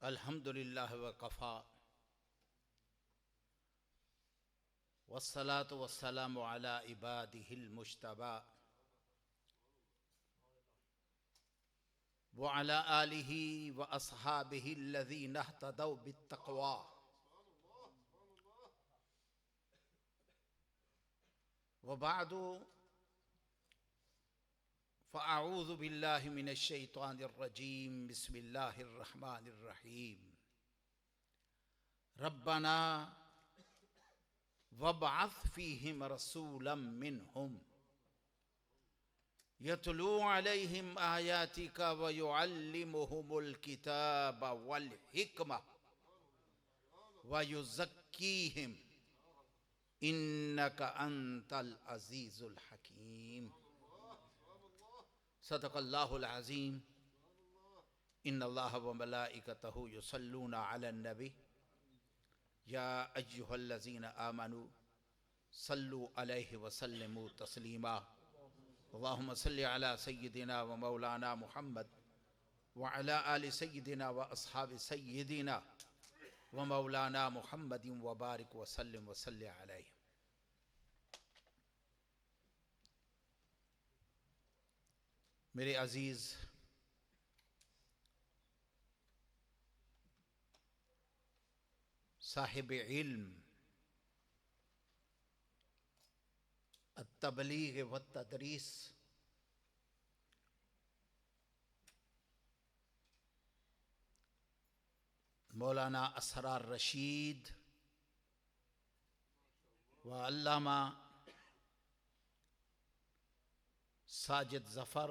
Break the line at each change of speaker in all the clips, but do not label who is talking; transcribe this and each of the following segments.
अल्हम्दुलिल्लाह वकफ़ा वस्सलातु वस्सलामु अला इबादिहिल मुज्तबा व अला आलिहि व अस्हाबिहि अल्लज़ीना इह्तदौ बित्तक़वा व बअदु फ़अऊज़ु बिल्लाहि मिनश शैतानिर रजीम बिस्मिल्लाहिर रहमानिर रहीम रब्बना वबअथ फ़ीहिम रसूलन मिनहुम यतलू अलैहिम आयातिका व युअल्लिमुहुमुल किताब वल हिकमा व युज़क्कीहिम इन्नका अंतल अज़ीज़ुल हकीम। सदक़ल्लाहुल अज़ीम। इन्नल्लाह व मलाइकतहु युसल्लूना अलन नबी या अय्युहल्लज़ीना आमनू सल्लु अलैहि व सल्लिमू तस्लीमा। अल्लाहुम्मा सल्लि अला सय्यिदिना व मौलाना मुहम्मद व अला आलि सय्यिदिना व अस्हाबि सय्यिदिना व मौलाना मुहम्मदिन व बारिक व सल्लिम व सल्लि अलैहि। मेरे अज़ीज़ साहिब इल्म अत्तबलीग व तदरीस मौलाना असरार रशीद व अल्लामा साजिद ज़फ़र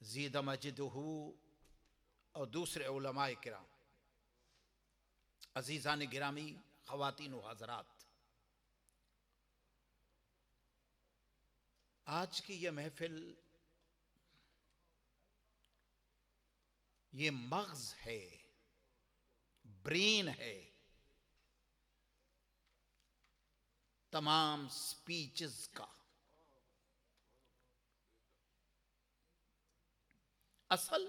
ज़ीद मजिदहू और दूसरे उलमाए किराम, अज़ीज़ान गिरामी, ख़वातीन व हज़रात, आज की ये महफ़िल ये मग़ज़ है, ब्रेन है तमाम स्पीचेस का। असल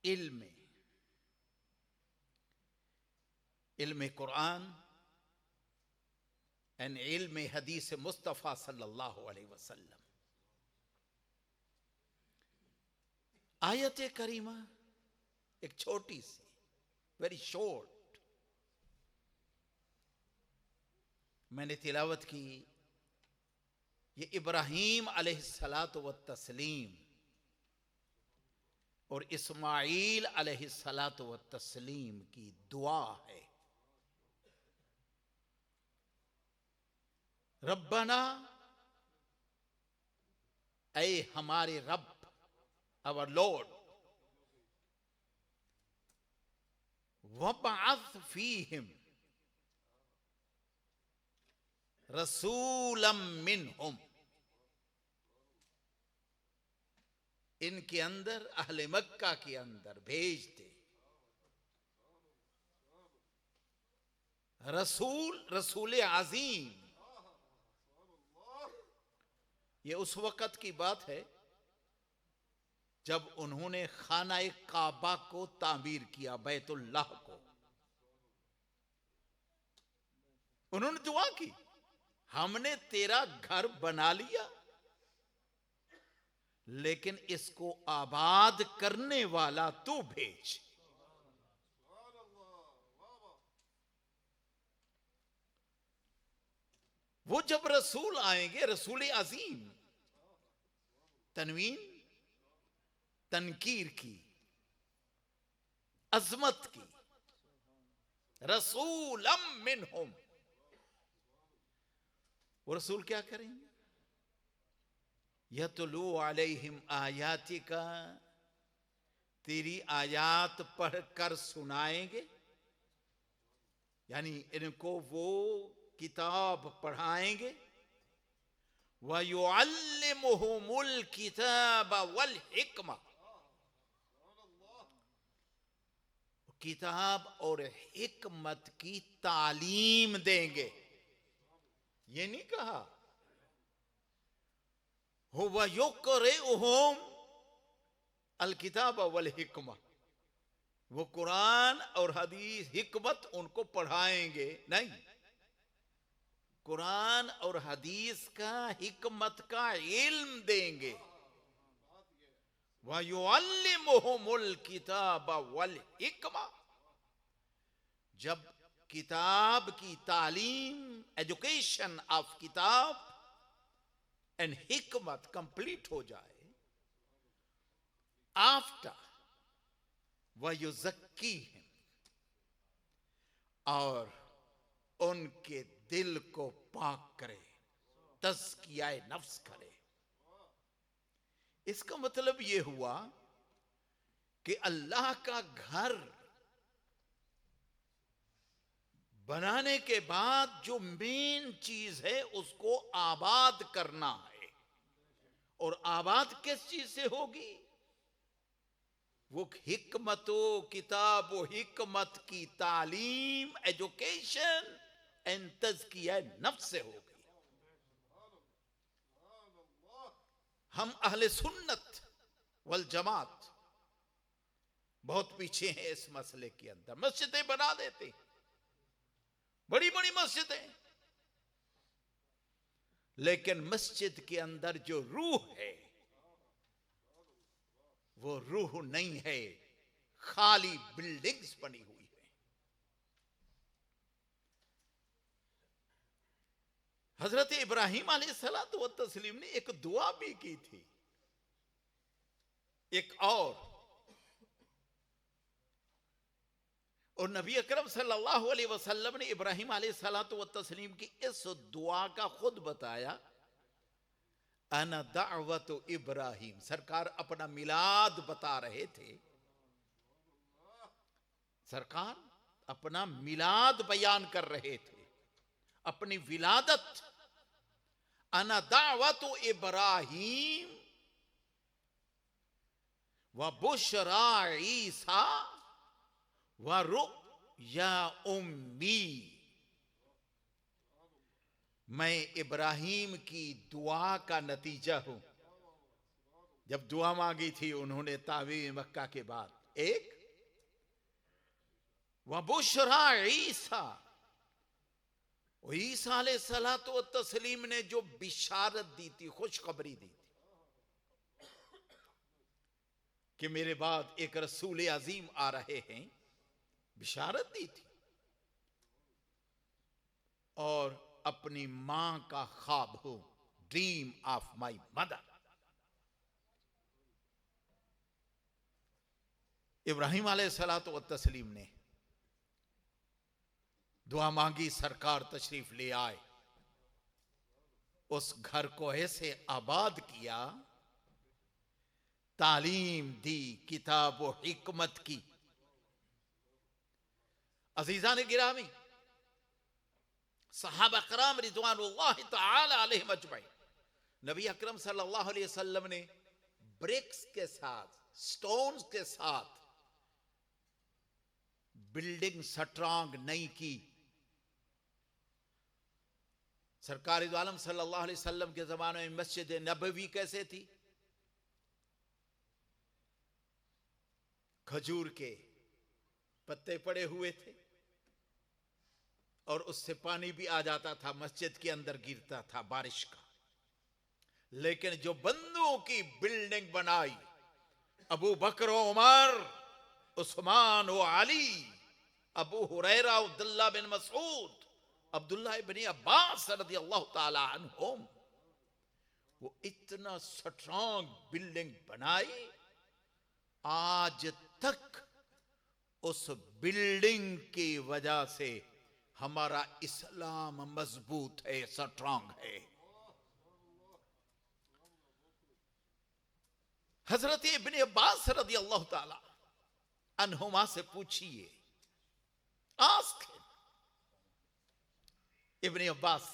इल्म कुरान एंड इल्म हदीस मुस्तफ़ा सल्लल्लाहु अलैहि वसल्लम। आयत करीमा एक छोटी सी, वेरी शॉर्ट, मैंने तिलावत की। ये इब्राहीम अलैहिस्सलातु व तस्लीम और इस्माईल अलैहिस्सलातु व तस्लीम की दुआ है। रब्बना, ऐ हमारे रब, अवर लॉर्ड, वबअथ फीहिम रसूलम मिनहुम, इनके अंदर, अहले मक्का के अंदर भेज दे रसूल, रसूल अजीम। ये उस वक़्त की बात है जब उन्होंने खाना काबा को तामीर किया, बैतुल्लाह को। उन्होंने दुआ की, हमने तेरा घर बना लिया, लेकिन इसको आबाद करने वाला तू भेज। वो जब रसूल आएंगे, रसूल अजीम, तनवीन तनकीर की, अजमत की, रसूलम मिनहुम। वो रसूल क्या करेंगे? यतलू अलैहिम आयातिका, तेरी आयात पढ़कर सुनाएंगे, यानी इनको वो किताब पढ़ाएंगे। व युअल्लिमुहुमुल किताब वल हिकमा, किताब और हिकमत की तालीम देंगे। ये नहीं कहा हुवा युक़रिउहुम अल किताब वल हिकमा, वो कुरान और हदीस हिकमत उनको पढ़ाएंगे नहीं, कुरान और हदीस का हिकमत का इल्म देंगे। वयुअल्लिमुहुमुल किताब वल हिकमा, जब किताब की तालीम, एजुकेशन ऑफ किताब एंड हिकमत कंप्लीट हो जाए, आफ्टर वयुज़क्कीहिम, और उनके दिल को पाक करे, तज़किया नफ्स करे। इसका मतलब यह हुआ कि अल्लाह का घर बनाने के बाद जो मेन चीज है उसको आबाद करना है। और आबाद किस चीज से होगी? वो हिकमतो किताब हिकमत की तालीम, एजुकेशन एंड तज़किया नफ्स से होगी। हम अहले सुन्नत वल जमात बहुत पीछे हैं इस मसले के अंदर। मस्जिदें बना देते हैं, बड़ी बड़ी मस्जिदें, लेकिन मस्जिद के अंदर जो रूह है वो रूह नहीं है, खाली बिल्डिंग्स बनी हुई है। हजरत इब्राहिम अलैहिस्सलातु व तस्लीम ने एक दुआ भी की थी। एक और नबी अकरम सल्लल्लाहु अलैहि वसल्लम ने इब्राहिम अलैहिस्सलातु व तस्लीम की इस दुआ का खुद बताया, अना दावत इब्राहिम। सरकार अपना मिलाद बता रहे थे, सरकार अपना मिलाद बयान कर रहे थे, अपनी विलादत। अना दावत इब्राहिम व बुशरा ईसा व रुया उम्मी। मैं इब्राहिम की दुआ का नतीजा हूं। जब दुआ मांगी थी उन्होंने तावीर मक्का के बाद, एक व बुशरा ईसा, ईसा अलैहिस्सलातु व तस्लीम ने जो बिशारत दी थी, खुशखबरी दी थी कि मेरे बाद एक रसूल अजीम आ रहे हैं, बिशारत दी थी। और अपनी मां का ख्वाब हो, dream of my mother. Ibrahim अलैहिस्सलातु व तस्लीम ने दुआ मांगी, सरकार तशरीफ ले आए, उस घर को ऐसे आबाद किया, तालीम दी किताब व हिकमत की। अजीजा ने गिरामी, सहाबा कराम रिज़वानुल्लाहि तआला अलैहिम अजमईन, नबी अकरम सल्लल्लाहु अलैहि वसल्लम ने ब्रिक्स के साथ, स्टोन्स के साथ बिल्डिंग स्ट्रांग नहीं की। सरकार आलम सल्लल्लाहु अलैहि वसल्लम के जमाने में मस्जिद नबवी कैसे थी? खजूर के पत्ते पड़े हुए थे और उससे पानी भी आ जाता था, मस्जिद के अंदर गिरता था बारिश का। लेकिन जो बंदों की बिल्डिंग बनाई, अबू बकर, उमर, उस्मान व अली, अबू हुरैरा, अब्दुल्लाह बिन मसूद, अब्दुल्लाह इब्न अब्बास रज़ियल्लाहु ताला अन्हुम, वो इतना स्ट्रांग बिल्डिंग बनाई, आज तक उस बिल्डिंग की वजह से हमारा इस्लाम मजबूत है, स्ट्रांग है। हजरत इब्न अब्बास रज़ियल्लाहु ताला अन्हुमा से पूछिए, आस्क इब्न अब्बास,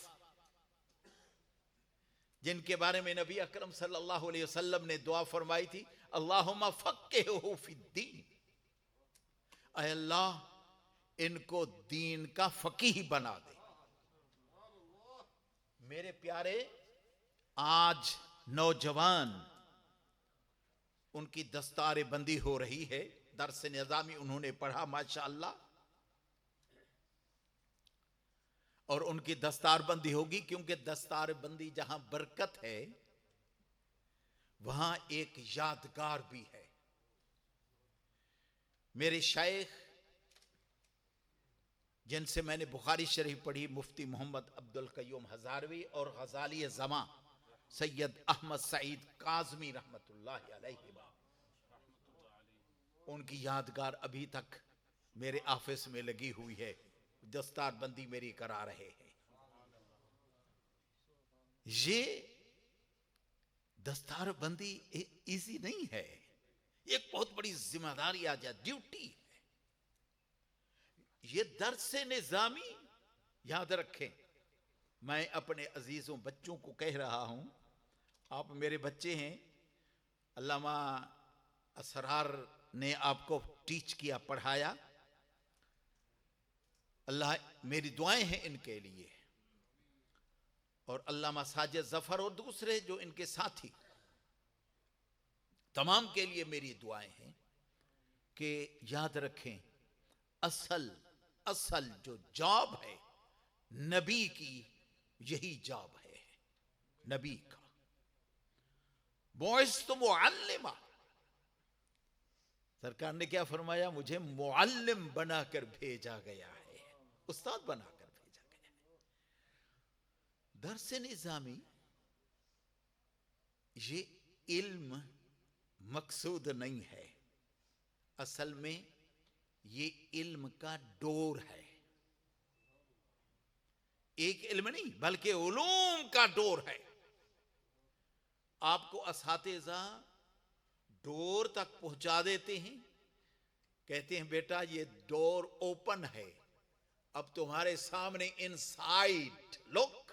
जिनके बारे में नबी अकरम सल्लल्लाहु अलैहि वसल्लम ने दुआ फरमाई थी, अल्लाहुम्मा फक्किहु फिद्दीन, ऐ अल्लाह इनको दीन का फकीह बना दे। मेरे प्यारे, आज नौजवान उनकी दस्तार बंदी हो रही है, दर्स निज़ामी उन्होंने पढ़ा माशाअल्लाह, और उनकी दस्तार बंदी होगी, क्योंकि दस्तार बंदी जहां बरकत है वहां एक यादगार भी है। मेरे शायख जिनसे मैंने बुखारी शरीफ पढ़ी, मुफ्ती मोहम्मद अब्दुल कय्यूम हजारवी और गजाली ज़मा सैयद अहमद सईद काज़मी रहमतुल्लाह अलैहि, उनकी यादगार अभी तक मेरे ऑफिस में लगी हुई है, दस्तार बंदी मेरी करा रहे हैं। ये दस्तार बंदी इजी नहीं है, एक बहुत बड़ी जिम्मेदारी आ जाए, ड्यूटी है। ये दर्स निजामी याद रखें। मैं अपने अजीजों बच्चों को कह रहा हूं, आप मेरे बच्चे हैं, अल्लामा असरार ने आपको टीच किया, पढ़ाया, अल्लाह, मेरी दुआएं हैं इनके लिए, और अल्लामा साजिद जफर और दूसरे जो इनके साथी, तमाम के लिए मेरी दुआएं हैं कि याद रखें, असल जो जॉब है नबी की, यही जॉब है नबी का। बुइस्तु मुअल्लिमा, सरकार ने क्या फरमाया, मुझे मुअल्लिम बनाकर भेजा गया है, उस्ताद बनाकर भेजा गया है। दर्स निजामी ये इल्म मकसूद नहीं है, असल में ये इल्म का डोर है, एक इल्म नहीं बल्कि उलूम का डोर है। आपको असातिज़ा डोर तक पहुंचा देते हैं, कहते हैं बेटा ये डोर ओपन है, अब तुम्हारे सामने इनसाइड लुक,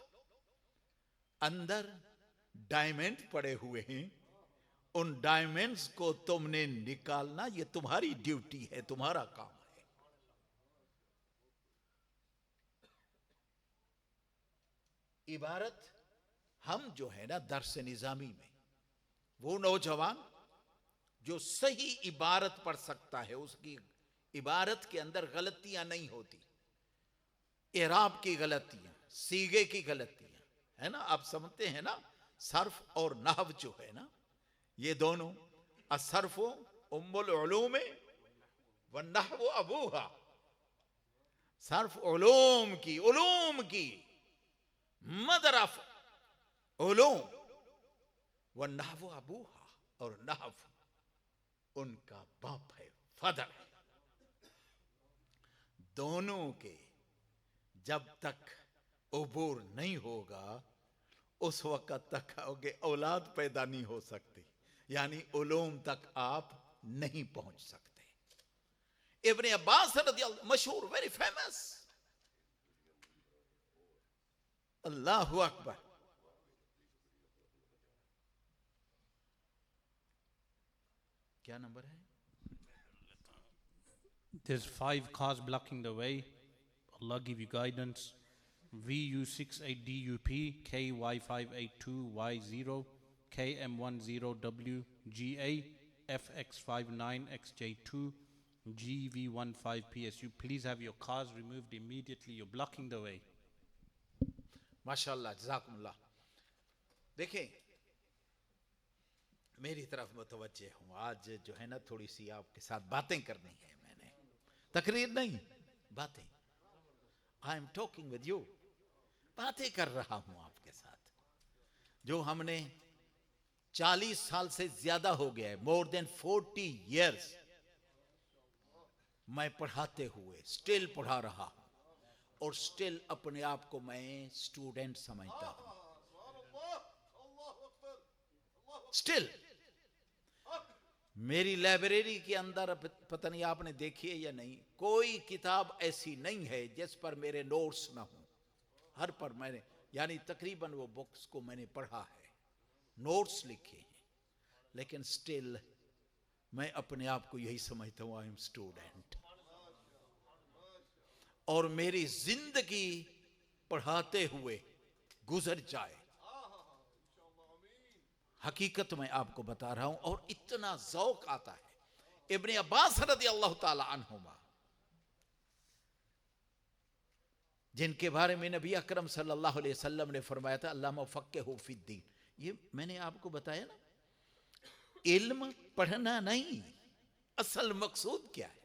अंदर डायमंड पड़े हुए हैं, उन डायमंड्स को तुमने निकालना, ये तुम्हारी ड्यूटी है, तुम्हारा काम है। इबारत हम जो है ना दर्स निजामी में, वो नौजवान जो सही इबारत पढ़ सकता है, उसकी इबारत के अंदर गलतियां नहीं होती, इराब की गलतियां, सीगे की गलतियां, है ना, आप समझते हैं ना, सर्फ और नहव जो है ना, ये दोनों, असर्फ उम्मुल उलूम व नहव अबूहा, सर्फ उलूम की मदर ऑफ उलूम, व नहव अबूहा, और नहव उनका बाप है, फादर है। दोनों के जब तक उबूर नहीं होगा, उस वक्त तक औलाद पैदा नहीं हो सकती, यानी उलूम तक आप नहीं पहुंच सकते। इब्ने अब्बास रज़ियल्लाहु, मशहूर, वेरी फेमस, अल्लाहु अकबर। क्या नंबर है?
There's 5 cars blocking the way. Allah give you guidance. VU68DUP, KY582Y0, KM10WGA, FX59XJ2, GV15PSU. Please have your cars removed immediately. You're blocking the way.
माशाअल्लाह, जज़ाकुमुल्लाह। देखें, मेरी तरफ मुतवज्जे हूं, आज जो है ना थोड़ी सी आपके साथ बातें करनी है, मैंने तकरीर नहीं, बातें, I am talking with you, बातें कर रहा हूं आपके साथ, जो हमने 40 साल से ज्यादा हो गया है, मोर देन 40 years मैं पढ़ाते हुए स्टिल पढ़ा रहा हूं, और स्टिल अपने आप को मैं स्टूडेंट समझता हूं, स्टिल। मेरी लाइब्रेरी के अंदर, पता नहीं आपने देखी है या नहीं, कोई किताब ऐसी नहीं है जिस पर मेरे नोट्स ना हो, हर पर मैंने, यानी तकरीबन वो बुक्स को मैंने पढ़ा है, नोट्स लिखे हैं, लेकिन स्टिल मैं अपने आप को यही समझता हूं, आई एम स्टूडेंट, और मेरी जिंदगी पढ़ाते हुए गुजर जाए, हकीकत मैं आपको बता रहा हूं, और इतना ज़ौक आता है। इब्ने अब्बास रज़ी अल्लाह ताला अन्हुमा, जिनके बारे में नबी अकरम सल्लल्लाहु अलैहि वसल्लम ने फरमाया था अल्लाहुम्मा फ़क़्क़िहू फ़िद्दीन, ये मैंने आपको बताया ना, इल्म पढ़ना नहीं, असल मकसूद क्या है?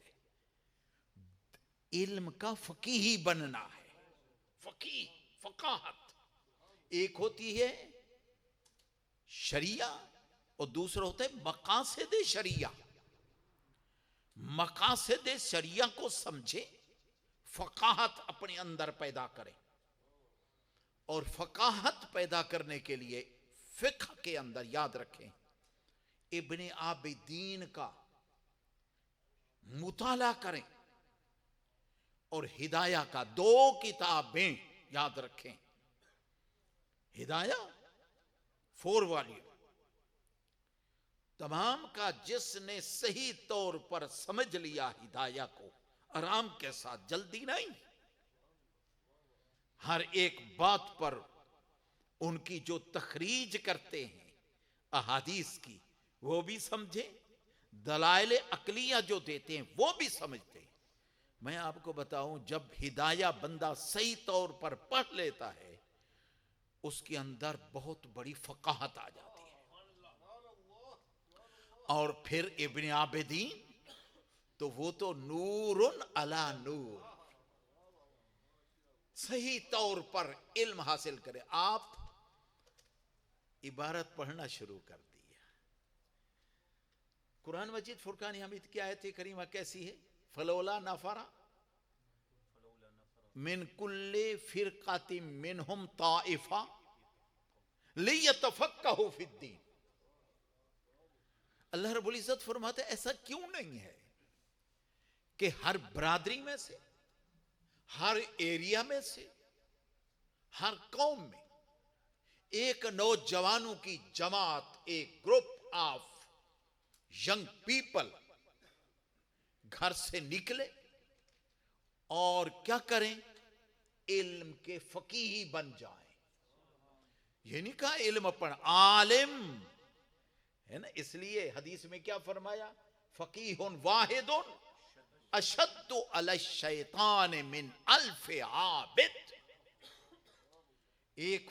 इल्म का फ़क़ीह बनना है। फ़क़ीह, फ़क़ाहत एक होती है शरिया और दूसरा होता है मकासद शरिया। मकासद शरिया को समझे, फ़क़ाहत अपने अंदर पैदा करें, और फ़क़ाहत पैदा करने के लिए फ़िक़्ह के अंदर याद रखें, इब्ने आबिदीन का मुताला करें, और हिदाया का 2 किताबें याद रखें। हिदाया 4 वॉल्यूम, तमाम का जिसने सही तौर पर समझ लिया हिदाया को, आराम के साथ, जल्दी नहीं, हर एक बात पर उनकी जो तखरीज करते हैं अहादीस की, वो भी समझे, दलाइल अकलिया जो देते हैं वो भी समझते हैं। मैं आपको बताऊं, जब हिदाया बंदा सही तौर पर पढ़ लेता है, उसके अंदर बहुत बड़ी फ़क़ाहत आ जाती है। और फिर इब्ने आबिदीन, तो वो तो नूरुन अला नूर, सही तौर पर इल्म हासिल करें। आप इबारत पढ़ना शुरू कर दिया। कुरान मजीद फुरकान हमीद की आयत करीमा कैसी है? फलौला नफरा मिन कुल्ले फिरकातिम मिनहुम ताइफा लियतफक्कहू फिद्दीन। अल्लाह रब्बुल इज्जत फरमाते ऐसा क्यों नहीं है कि हर बरादरी में से, हर एरिया में से, हर कौम में एक नौजवानों की जमात, एक ग्रुप ऑफ यंग पीपल घर से निकले और क्या करें? इल्म के फकीह बन जाएं। ये नहीं कहा इल्म पढ़, आलिम है ना। इसलिए हदीस में क्या फरमाया? फकीहुन वाहिदुन अशद्दु अला शैतान मिन अल्फ आबिद। एक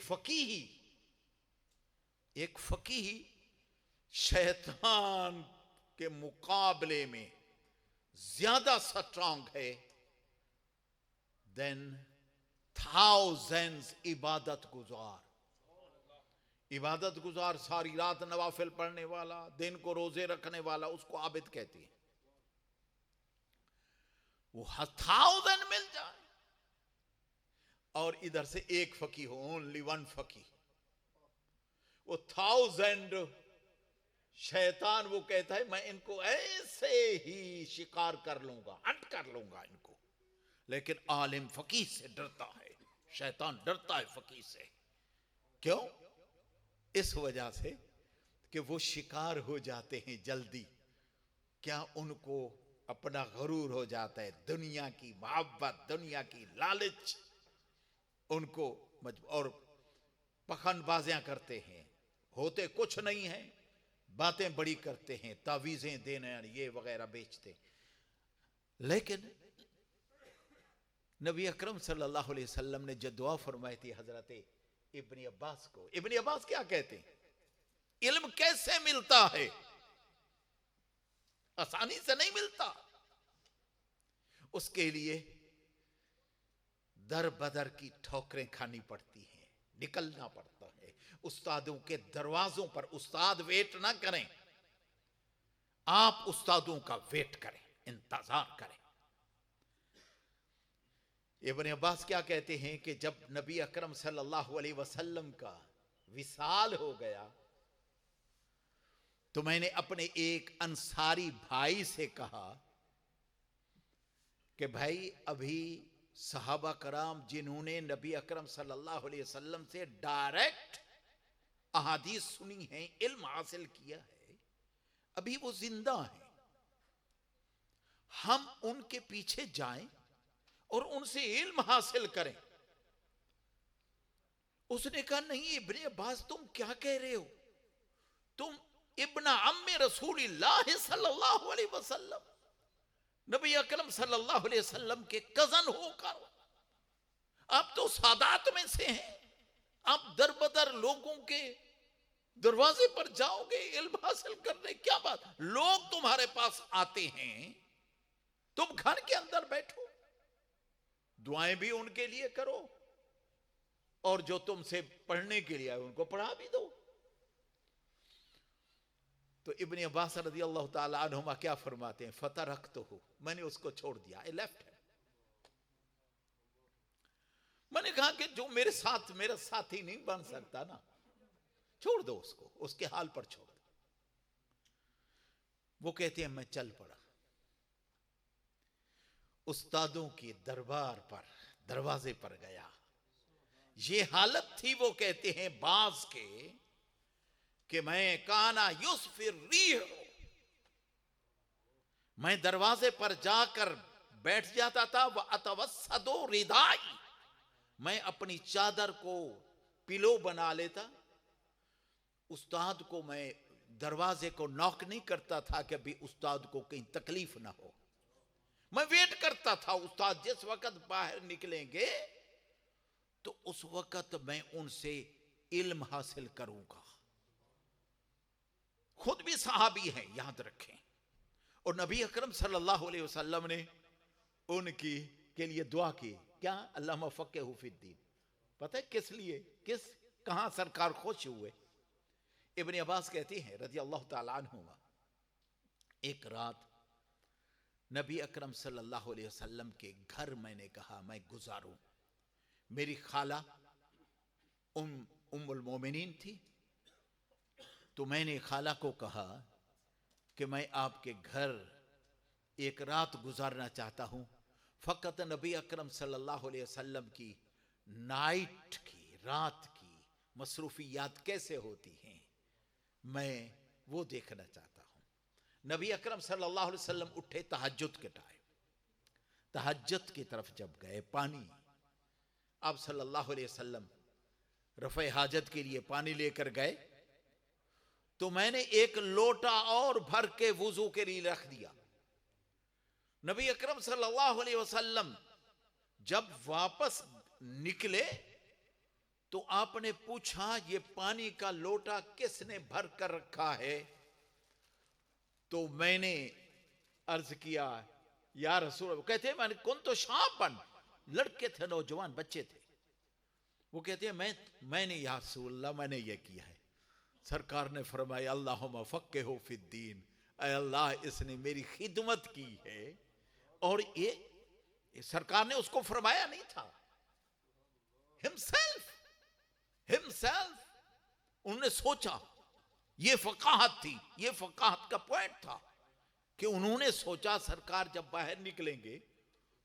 फकीह शैतान के मुकाबले में ज्यादा स्ट्रांग है देन थाउजेंड्स इबादत गुजार, सारी रात नवाफिल पढ़ने वाला, दिन को रोजे रखने वाला, उसको आबिद कहती है। वो 1000 मिल जाए और इधर से एक फकीह हो, ओनली 1 फकीह, वो 1000 शैतान वो कहता है मैं इनको ऐसे ही शिकार कर लूंगा, हट कर लूंगा इनको। लेकिन आलिम फकीह से डरता है, शैतान डरता है फकीह से। क्यों? इस वजह से कि वो शिकार हो जाते हैं जल्दी। क्या उनको अपना गरूर हो जाता है, दुनिया की मोहब्बत, दुनिया की लालच उनको और पखंडबाजियां करते हैं, होते कुछ नहीं है, बातें बड़ी करते हैं, तावीजें देने ये वगैरह बेचते। लेकिन नबी अकरम सल्लल्लाहु अलैहि वसल्लम ने जो दुआ फरमाई थी हजरत इब्ने अब्बास को, इब्ने अब्बास क्या कहते हैं? इल्म कैसे मिलता है? आसानी से नहीं मिलता। उसके लिए दर बदर की ठोकरें खानी पड़ती हैं, निकलना पड़ता है उस्तादों के दरवाजों पर। उस्ताद वेट ना करें, आप उस्तादों का वेट करें, इंतजार करें। इब्ने अब्बास क्या कहते हैं कि जब नबी अकरम सल्लल्लाहु अलैहि वसल्लम का विसाल हो गया तो मैंने अपने एक अंसारी भाई से कहा कि भाई अभी सहाबा कराम जिन्होंने नबी अकरम सल्लल्लाहु अलैहि वसल्लम से डायरेक्ट अहादीस सुनी है, इल्म हासिल किया है, अभी वो जिंदा हैं, हम उनके पीछे जाएं और उनसे इल्म हासिल करें। उसने कहा नहीं इब्ने अब्बास तुम क्या कह रहे हो, तुम इब्न अम्मे रसूलिल्लाह सल्लल्लाहु अलैहि वसल्लम, नबी अकरम सल्लल्लाहु अलैहि वसल्लम के कजन होकर आप तो सादात में से हैं, आप दरबदर लोगों के दरवाजे पर जाओगे इल्म हासिल करने, क्या बात, लोग तुम्हारे पास आते हैं, तुम घर के अंदर बैठो, दुआएं भी उनके लिए करो और जो तुमसे पढ़ने के लिए आए उनको पढ़ा भी दो। तो इब्न अब्बास रज़ी अल्लाह ताला अन्हुमा क्या फरमाते हैं, फतरकतुहु, मैंने उसको छोड़ दिया, आई लेफ्ट हिम। मैंने कहा कि जो मेरे साथ मेरा साथी नहीं बन सकता ना, छोड़ दो उसको, उसके हाल पर छोड़ दो। वो कहते हैं मैं चल पड़ा, उस्तादों के दरबार पर दरवाजे पर गया। ये हालत थी, वो कहते हैं बाज के, कि मैं काना युसफिर रीह, मैं दरवाजे पर जाकर बैठ जाता था, वह अतवस्सदो रिदाई, मैं अपनी चादर को पिलो बना लेता। उस्ताद को मैं दरवाजे को नॉक नहीं करता था कि अभी उस्ताद को कहीं तकलीफ ना हो, मैं वेट करता था उस्ताद जिस वक्त बाहर निकलेंगे तो उस वक्त मैं उनसे इल्म हासिल करूंगा। खुद भी सहाबी हैं, याद रखें, और नबी अकरम सल्लल्लाहु अलैहि वसल्लम ने उनकी के लिए दुआ की, क्या, अल्लाहुम्मा फ़क़्क़िहु फ़िद्दीन। पता है किस लिए, कहां सरकार खुश हुए। इब्न अब्बास कहती हैं रज़ी अल्लाह ताला अन्हुमा, एक रात नबी अकरम सल्लल्लाहु अलैहि वसल्लम के घर मैंने कहा मैं गुजारूं। मेरी खाला उम्मुल मोमिनीन थी, तो मैंने खाला को कहा कि मैं आपके घर एक रात गुजारना चाहता हूं। फ़कत नबी अकरम सल्लल्लाहु अलैहि वसल्लम की नाइट की, रात की मसरूफियात कैसे होती हैं, मैं वो देखना चाहता हूं। नबी अकरम सल्लल्लाहु अलैहि वसल्लम उठे तहज्जुद के टाइम, तहज्जुद की तरफ जब गए, पानी, आप सल्लल्लाहु अलैहि वसल्लम रफ़े हाजत के लिए पानी लेकर गए, तो मैंने एक लोटा और भर के वुजू के लिए रख दिया। नबी अकरम सल्लल्लाहु अलैहि वसल्लम जब वापस निकले तो आपने पूछा ये पानी का लोटा किसने भर कर रखा है। तो मैंने अर्ज किया या रसूल, कहते हैं मैंने कुन तो शाबन, लड़के थे, नौजवान बच्चे थे। वो कहते हैं मैंने या रसूलल्लाह मैंने ये किया है। सरकार ने फरमाया अल्लाहुम्मा फ़क़्क़िहु फ़िद्दीन, ऐ अल्लाह इसने मेरी खिदमत की है। और ये सरकार ने उसको फरमाया नहीं था, हिमसेल्फ उन्होंने सोचा, ये फ़क़ाहत थी, ये फ़क़ाहत का पॉइंट था कि उन्होंने सोचा सरकार जब बाहर निकलेंगे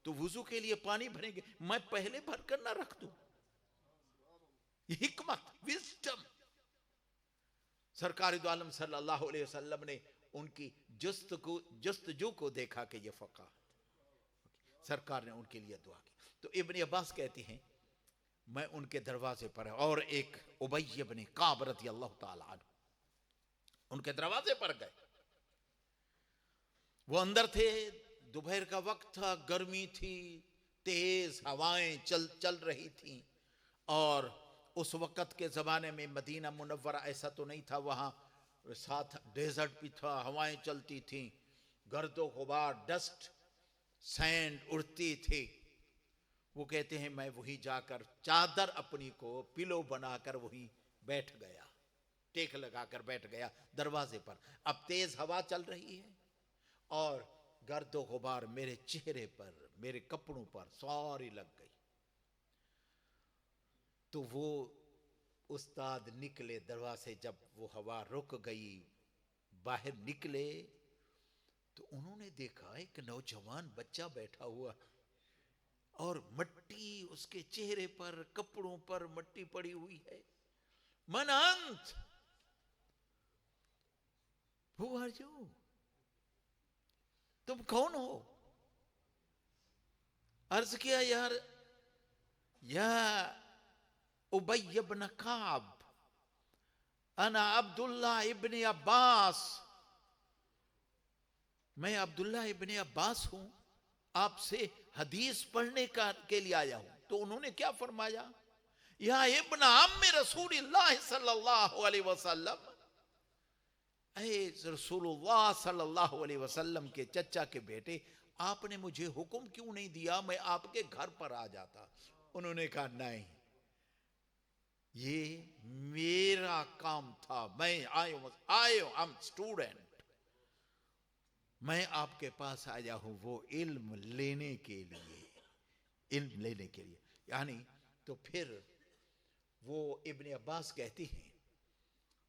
तो वुजू के लिए पानी भरेंगे, मैं पहले भरकर ना रख दूं। हिकमत, विज़डम, सरकार दो आलम सल्लल्लाहु अलैहि वसल्लम ने उनकी जस्तजू को देखा कि ये फ़क़ाहत, सरकार ने उनके लिए दुआ की। तो इब्न अब्बास कहते हैं मैं उनके दरवाजे पर, और एक उबय इब्न काब रज़ी अल्लाह ताला अन्हु उनके दरवाजे पर गए। वो अंदर थे, दोपहर का वक्त था, गर्मी थी, तेज हवाएं चल रही थी, और उस वक्त के ज़माने में मदीना मुनव्वरा ऐसा तो नहीं था, वहाँ साथ डेजर्ट भी था, हवाएं चलती थी, गर्दो गुबार, डस्ट, सैंड उड़ती थी। वो कहते हैं मैं वहीं जाकर चादर अपनी को पिलो बनाकर वहीं बैठ गया, टेक लगाकर बैठ गया दरवाजे पर। अब तेज हवा चल रही है और गर्दो गुबार मेरे चेहरे पर, मेरे कपड़ों पर सारी लग गई। तो वो उस्ताद निकले दरवाजे, जब वो हवा रुक गई, बाहर निकले तो उन्होंने देखा एक नौजवान बच्चा बैठा हुआ और मट्टी उसके चेहरे पर, कपड़ों पर मट्टी पड़ी हुई है। मन अंत, हु आर यू, तुम कौन हो। अर्ज किया यार, या उबय इब्न काब, अना अब्दुल्ला इब्न अब्बास, मैं अब्दुल्ला इब्न अब्बास हूं, आपसे हदीस पढ़ने के लिए आया हूं। तो उन्होंने क्या फरमाया, या इब्न अम्मी रसूलुल्लाह सल्लल्लाहु अलैहि वसल्लम, ऐ रसूलुल्लाह सल्लल्लाहु अलैहि वसल्लम के चचा के बेटे, आपने मुझे हुक्म क्यों नहीं दिया, मैं आपके घर पर आ जाता। उन्होंने कहा नहीं, ये मेरा काम था, मैं आयो आई एम स्टूडेंट, मैं आपके पास आया हूं वो इल्म लेने के लिए, इल्म लेने के लिए। यानी तो फिर वो इब्न अब्बास कहती हैं,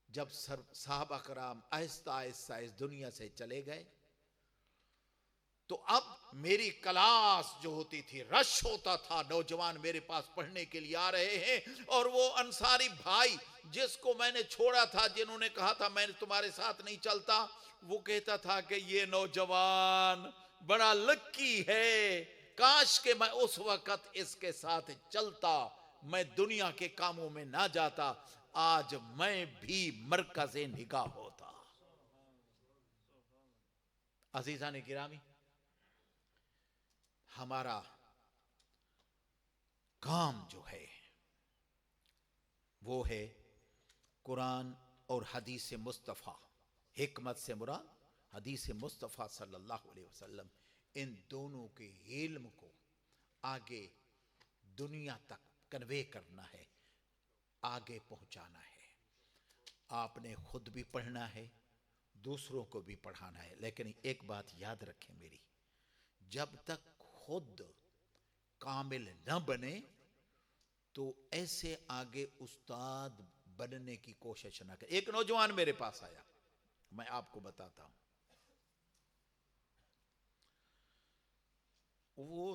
जब साहबा कराम आहिस्ता आहिस्ता इस दुनिया से चले गए, तो अब मेरी क्लास जो होती थी, रश होता था, नौजवान मेरे पास पढ़ने के लिए आ रहे हैं। और वो अंसारी भाई जिसको मैंने छोड़ा था, जिन्होंने कहा था मैं तुम्हारे साथ नहीं चलता, वो कहता था कि ये नौजवान बड़ा लक्की है, काश के मैं उस वक्त इसके साथ चलता, मैं दुनिया के कामों में ना जाता, आज मैं भी मरकज़े निगाह होता। अजीज़ान गिरामी, हमारा काम जो है वो है कुरान और हदीस मुस्तफ़ा, हिकमत से मुराद हदीस मुस्तफ़ा सल्लल्लाहु अलैहि वसल्लम, इन दोनों के इल्म को आगे दुनिया तक कन्वे करना है, आगे पहुंचाना है। आपने खुद भी पढ़ना है, दूसरों को भी पढ़ाना है। लेकिन एक बात याद रखें मेरी, जब तक खुद कामिल न बने तो ऐसे आगे उस्ताद बनने की कोशिश न करें। एक नौजवान मेरे पास आया, मैं आपको बताता हूं, वो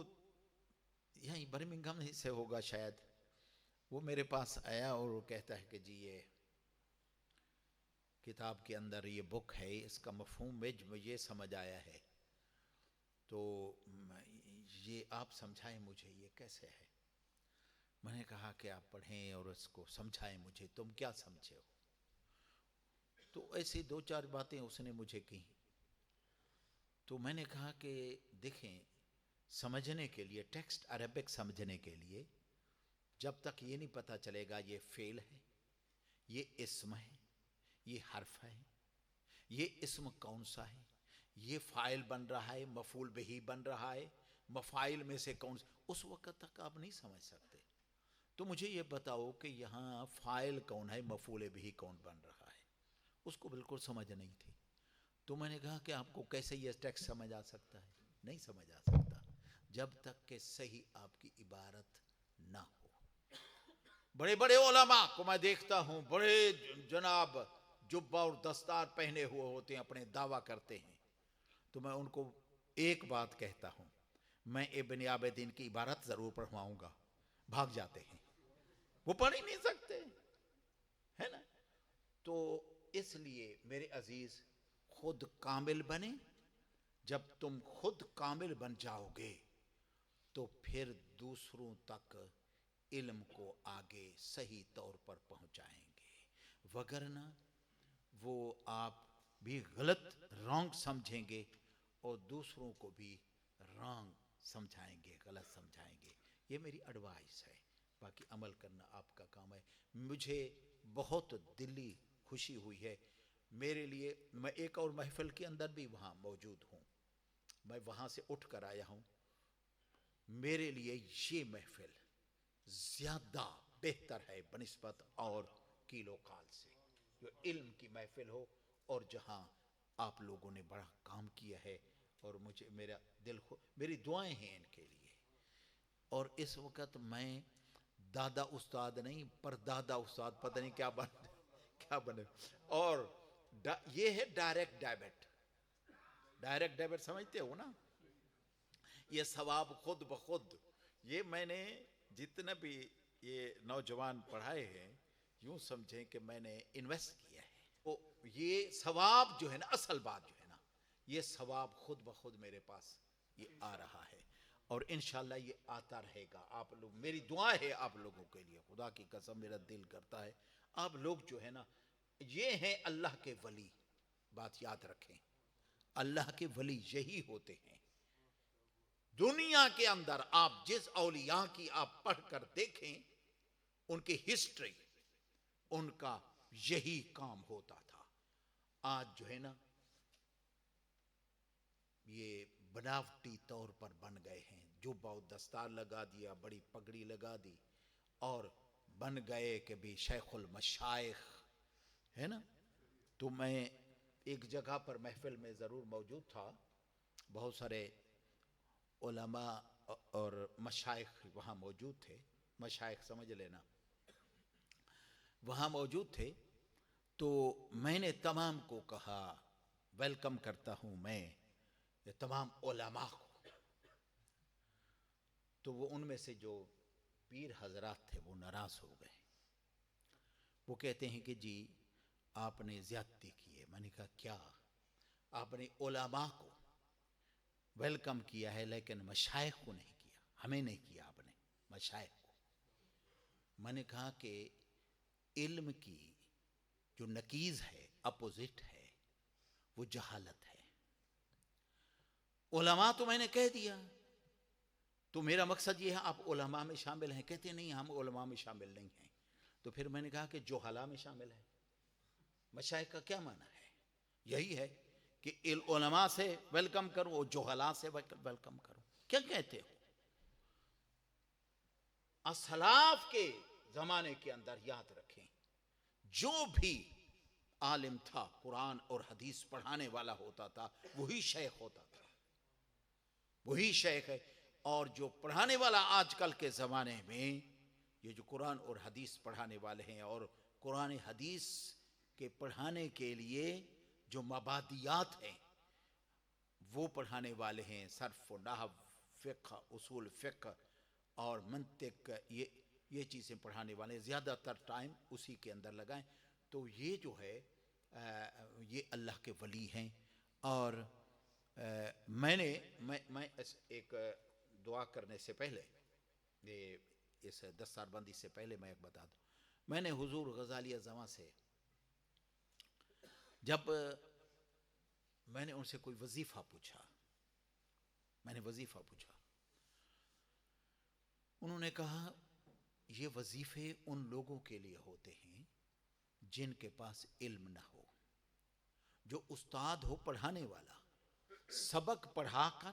यहीं बर्मिंघम ही से होगा शायद। वो मेरे पास आया और वो कहता है कि जी ये किताब के अंदर ये बुक है, इसका मफहूम में मुझे समझ आया है, तो ये आप समझाएं मुझे, ये कैसे है। मैंने कहा कि आप पढ़ें और इसको समझाएं मुझे, तुम क्या समझे हो। तो ऐसी दो चार बातें उसने मुझे की। तो मैंने कहा कि देखें, समझने के लिए, टेक्स्ट अरबिक समझने के लिए, जब तक ये नहीं पता चलेगा ये फेल है, ये इस्म है, ये हर्फ है, ये इस्म कौन सा है, ये फाइल बन रहा है, मफूल बिही बन रहा है, मफाइल में से कौन सा, उस वक्त तक आप नहीं समझ सकते। तो मुझे ये बताओ कि यहाँ फाइल कौन है, मफूल बिही कौन बन रहा है। उसको बिल्कुल समझ नहीं थी। तो मैंने कहा कि आपको कैसे ये टेक्स्ट समझ आ सकता है। नहीं समझ आ सकता जब तक कि सही आपकी इबारत ना हो। बड़े बड़े उलमा को मैं देखता हूं, बड़े जनाब जुब्बा और दस्तार पहने हुए होते हैं, अपने दावा करते हैं। तो मैं उनको एक बात कहता हूं, मैं इब्न आबिदीन की इबारत जरूर पढ़वाऊंगा, भाग जाते हैं, वो पढ़ ही नहीं सकते, है ना। तो इसलिए मेरे अजीज, खुद कामिल बने। जब तुम खुद कामिल बन जाओगे तो फिर दूसरों तक इल्म को आगे सही तौर पर पहुंचाएंगे, वगरना वो आप भी गलत रॉन्ग समझेंगे और दूसरों को भी रॉन्ग समझाएंगे, गलत समझाएंगे। ये मेरी एडवाइस है, बाकी अमल करना आपका काम है। मुझे बहुत दिली खुशी हुई है मेरे लिए, मैं एक और महफिल के अंदर भी वहाँ मौजूद हूँ, मैं वहाँ से उठ कर आया हूँ। मेरे लिए ये महफिल ज़्यादा बेहतर है बनिस्बत और किलो काल से, जो इल्म की महफिल हो और जहाँ आप लोगों ने बड़ा काम किया है। और मुझे मेरा दिल मेरी दुआएं हैं इनके लिए। और इस वक्त मैं दादा उस्ताद नहीं, पर दादा उस्ताद, पता नहीं क्या बने। और ये है डायरेक्ट डेबिट। डायरेक्ट डेबिट समझते हो ना, ये सवाब खुद ब खुद। ये मैंने जितने भी ये नौजवान पढ़ाए हैं, यूं समझें कि मैंने इन्वेस्ट किया है। तो ये सवाब जो है ना, असल बात जो है ना, ये सवाब खुद ब खुद मेरे पास ये आ रहा है और इंशाल्लाह ये आता रहेगा। आप लोग, मेरी दुआ है आप लोगों के लिए, खुदा की कसम मेरा दिल करता है आप लोग जो है ना ये हैं अल्लाह के वली। बात याद रखें, अल्लाह के वली यही होते हैं। दुनिया के अंदर आप जिस औलिया की आप पढ़कर देखें, उनकी हिस्ट्री, उनका यही काम होता था। आज जो है ना, ये बनावटी तौर पर बन गए हैं। जो बहुत दस्तार लगा दिया, बड़ी पगड़ी लगा दी और बन गए कि भी शेखुल मशाइख, है ना। तो मैं एक जगह पर महफिल में ज़रूर मौजूद था, बहुत सारे उलमा और मशाइख वहाँ मौजूद थे। मशाइख समझ लेना, वहाँ मौजूद थे। तो मैंने तमाम को कहा, वेलकम करता हूँ मैं ये तमाम उलमा को। तो वो उनमें से जो पीर हजरात थे वो नाराज़ हो गए। वो कहते हैं कि जी आपने ज़्यादती की है। मैंने कहा क्या? आपने उलमा को वेलकम किया है लेकिन मशाइख को नहीं किया। हमें नहीं किया आपने, मशाइख को। मैंने कहा कि इल्म की जो नकीज़ है, अपोजिट है, वो जहालत है। उलमा तो मैंने कह दिया, तो मेरा मकसद ये है आप उलमा में शामिल हैं। कहते नहीं हम उलमा में शामिल नहीं हैं। तो फिर मैंने कहा कि जोहला में शामिल है। मशाइख का क्या माना है? यही है कि उलमा से वेलकम करो और जोहला से वेलकम करो। क्या कहते हो? असलाफ के जमाने के अंदर याद रखें, जो भी आलिम था, कुरान और हदीस पढ़ाने वाला होता था, वही शेख होता था, वही शेख है। और जो पढ़ाने वाला आजकल के ज़माने में, ये जो कुरान और हदीस पढ़ाने वाले हैं और कुरान हदीस के पढ़ाने के लिए जो मबादियात हैं वो पढ़ाने वाले हैं, सर्फ, नहव, फ़िक़्ह, उसूल फ़िक़्ह और मंतिक, ये चीज़ें पढ़ाने वाले ज़्यादातर टाइम उसी के अंदर लगाएं। तो ये जो है ये अल्लाह के वली हैं। और मैं एक दुआ करने से पहले, ये इस दस्तारबंदी से पहले मैं एक बता दूं, मैंने हुजूर गज़ाली ज़मा से जब मैंने उनसे कोई वजीफ़ा पूछा, मैंने वजीफ़ा पूछा, उन्होंने कहा ये वजीफ़े उन लोगों के लिए होते हैं जिनके पास इल्म ना हो। जो उस्ताद हो, पढ़ाने वाला, सबक पढ़ाकर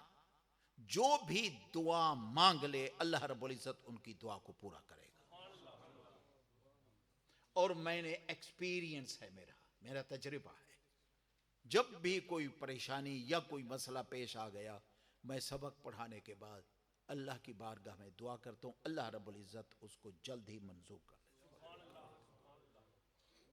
जो भी दुआ मांग ले, अल्लाह रब्बुल इज़्ज़त उनकी दुआ को पूरा करेगा। और मैंने एक्सपीरियंस है, मेरा तजर्बा है, जब भी कोई परेशानी या कोई मसला पेश आ गया, मैं सबक पढ़ाने के बाद अल्लाह की बारगाह में दुआ करता हूँ, अल्लाह रब्बुल इज़्ज़त उसको जल्द ही मंजूर कर